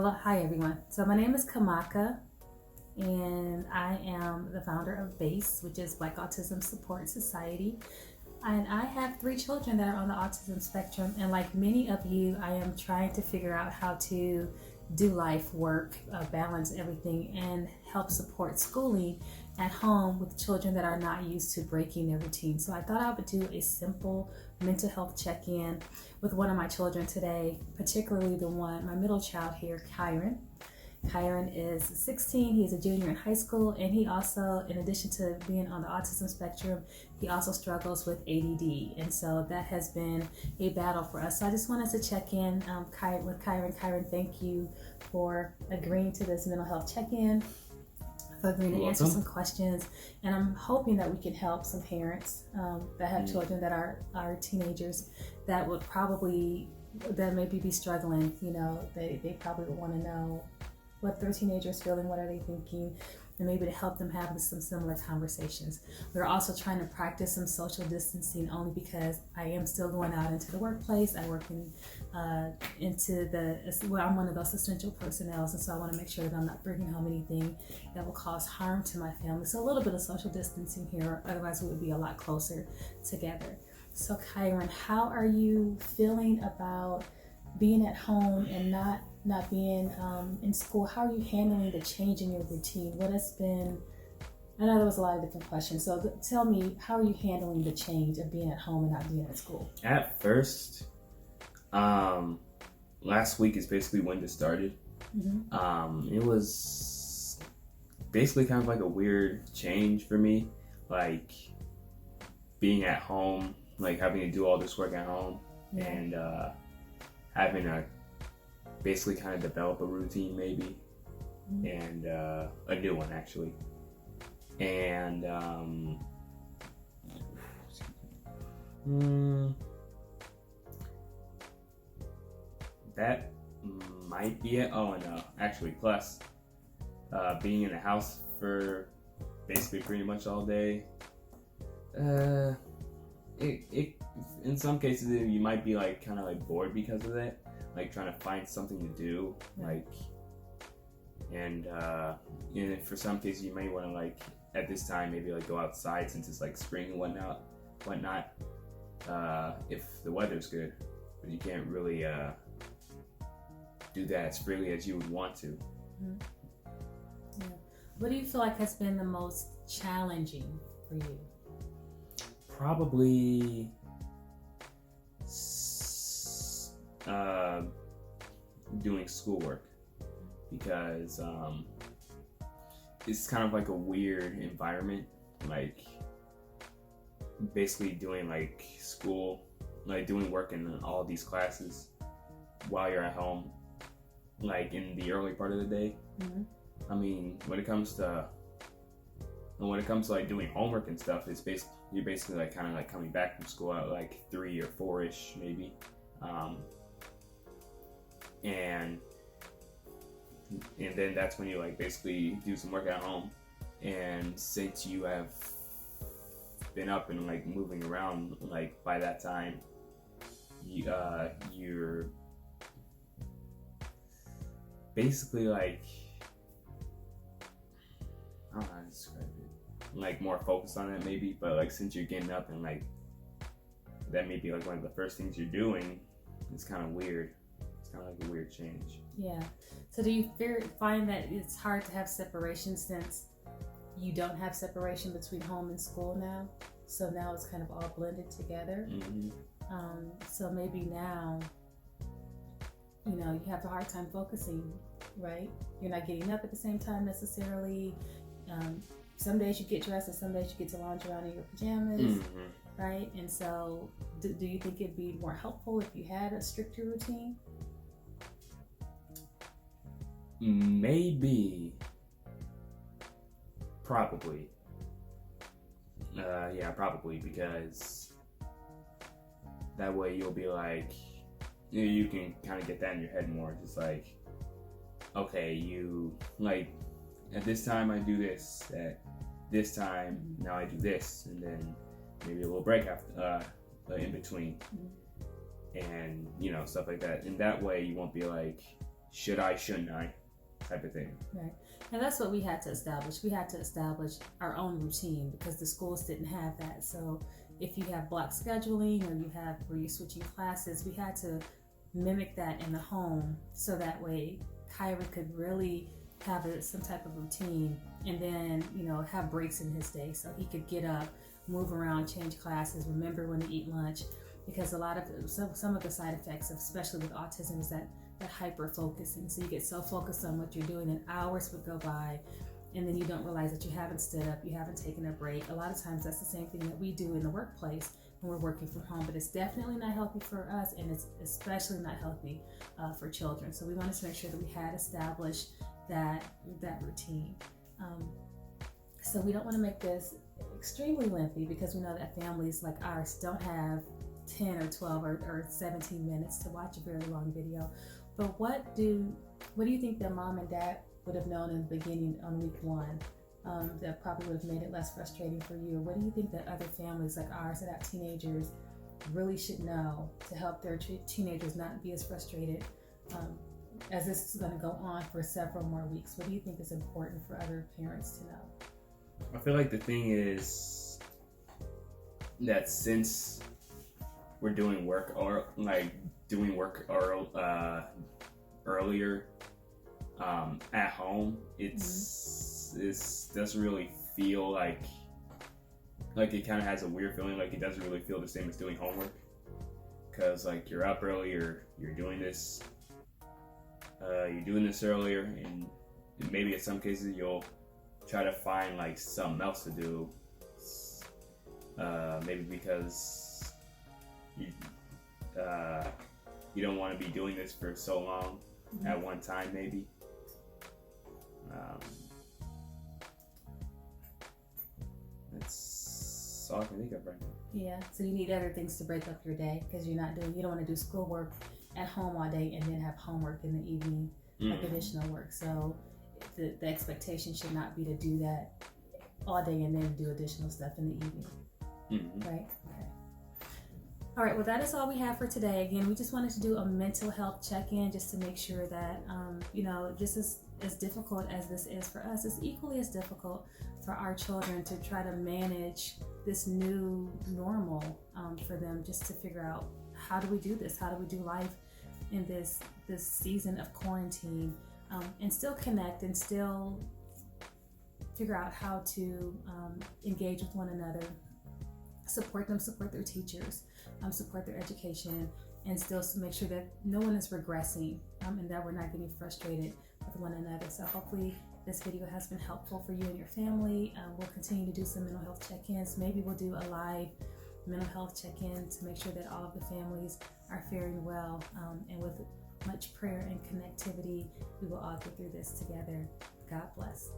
Hello, hi everyone. So my name is Kamaka, and I am the founder of BASE, which is Black Autism Support Society. And I have three children that are on the autism spectrum. And like many of you, I am trying to figure out how to do life, work, balance everything, and help support schooling at home with children that are not used to breaking their routine. So I thought I would do a simple mental health check-in with one of my children today, particularly my middle child here, Kyran. Kyran is 16, he's a junior in high school, and he also, in addition to being on the autism spectrum, he also struggles with ADD. And so that has been a battle for us. So I just wanted to check in with Kyran. Kyran, thank you for agreeing to this mental health check-in, for agreeing to answer some questions. And I'm hoping that we can help some parents that have children that are teenagers that maybe be struggling. You know, they probably would want to know what their teenagers feeling, what are they thinking, and maybe to help them have some similar conversations. We're also trying to practice some social distancing only because I am still going out into the workplace. I work I'm one of those essential personnel, and so I want to make sure that I'm not bringing home anything that will cause harm to my family. So a little bit of social distancing here, otherwise we would be a lot closer together. So Kyran, how are you feeling about being at home and not being in school? How are you handling the change in your routine? What has been, I know there was a lot of different questions, so tell me, how are you handling the change of being at home and not being at school? At first, last week is basically when this started. It was basically kind of like a weird change for me, like being at home, like having to do all this work at home, and having to basically kind of develop a routine maybe, and a new one actually. And that might be it. Oh, and actually, plus being in the house for basically pretty much all day, it in some cases you might be like kind of like bored because of that, like trying to find something to do, like, and for some cases you may want to, like, at this time maybe like go outside since it's like spring and whatnot, if the weather's good, but you can't really do that as freely as you would want to. What do you feel like has been the most challenging for you? Probably doing schoolwork, because it's kind of like a weird environment, like basically doing like school, like doing work in all these classes while you're at home, like in the early part of the day. I mean, when it comes to like doing homework and stuff, you're basically like kind of like coming back from school at like 3 or 4ish maybe, and then that's when you like basically do some work at home. And since you have been up and like moving around, like by that time you're basically like, I don't know how to describe it, like more focused on it maybe, but like since you're getting up and like that may be like one of the first things you're doing, it's kind of weird. It's kind of like a weird change. Yeah. So do you find that it's hard to have separation since you don't have separation between home and school now? So now it's kind of all blended together. So maybe now, you have a hard time focusing, right? You're not getting up at the same time necessarily. Some days you get dressed and some days you get to lounge around in your pajamas, right? And so do you think it'd be more helpful if you had a stricter routine? Maybe. Probably. Yeah, probably, because that way you'll be like, you can kind of get that in your head more, just like, okay, you, like, at this time I do this, at this time now I do this, and then maybe a little break after, in between, and stuff like that. And that way you won't be like should I, shouldn't I type of thing. Right. And that's what we had to establish. We had to establish our own routine because the schools didn't have that. So if you have block scheduling or you have where you're switching classes, we had to mimic that in the home so that way Kyran could really have some type of routine and then, have breaks in his day so he could get up, move around, change classes, remember when to eat lunch. Because some of the side effects, especially with autism, is that hyper focusing. So you get so focused on what you're doing and hours would go by and then you don't realize that you haven't stood up, you haven't taken a break. A lot of times that's the same thing that we do in the workplace when we're working from home, but it's definitely not healthy for us and it's especially not healthy for children. So we wanted to make sure that we had established that routine. So we don't want to make this extremely lengthy because we know that families like ours don't have 10 or 12 or 17 minutes to watch a very long video. But what do you think that mom and dad would have known in the beginning on week one that probably would have made it less frustrating for you? Or what do you think that other families like ours that have teenagers really should know to help their teenagers not be as frustrated as this is going to go on for several more weeks? What do you think is important for other parents to know? I feel like the thing is that since we're doing work earlier at home, it doesn't really feel like it kind of has a weird feeling, like it doesn't really feel the same as doing homework because like you're up earlier, you're doing this earlier, and maybe in some cases you'll try to find like something else to do, maybe because you don't want to be doing this for so long at one time, maybe. That's all I can think of right now. Yeah, so you need other things to break up your day because you don't want to do schoolwork at home all day and then have homework in the evening, like additional work. So the expectation should not be to do that all day and then do additional stuff in the evening, right? Okay. All right, well, that is all we have for today. Again, we just wanted to do a mental health check-in just to make sure that, just as difficult as this is for us, it's equally as difficult for our children to try to manage this new normal for them, just to figure out how do we do this? How do we do life in this season of quarantine and still connect and still figure out how to engage with one another, support them, support their teachers, support their education, and still make sure that no one is regressing and that we're not getting frustrated with one another. So hopefully this video has been helpful for you and your family. We'll continue to do some mental health check-ins. Maybe we'll do a live mental health check-in to make sure that all of the families are faring well. And with much prayer and connectivity, we will all get through this together. God bless.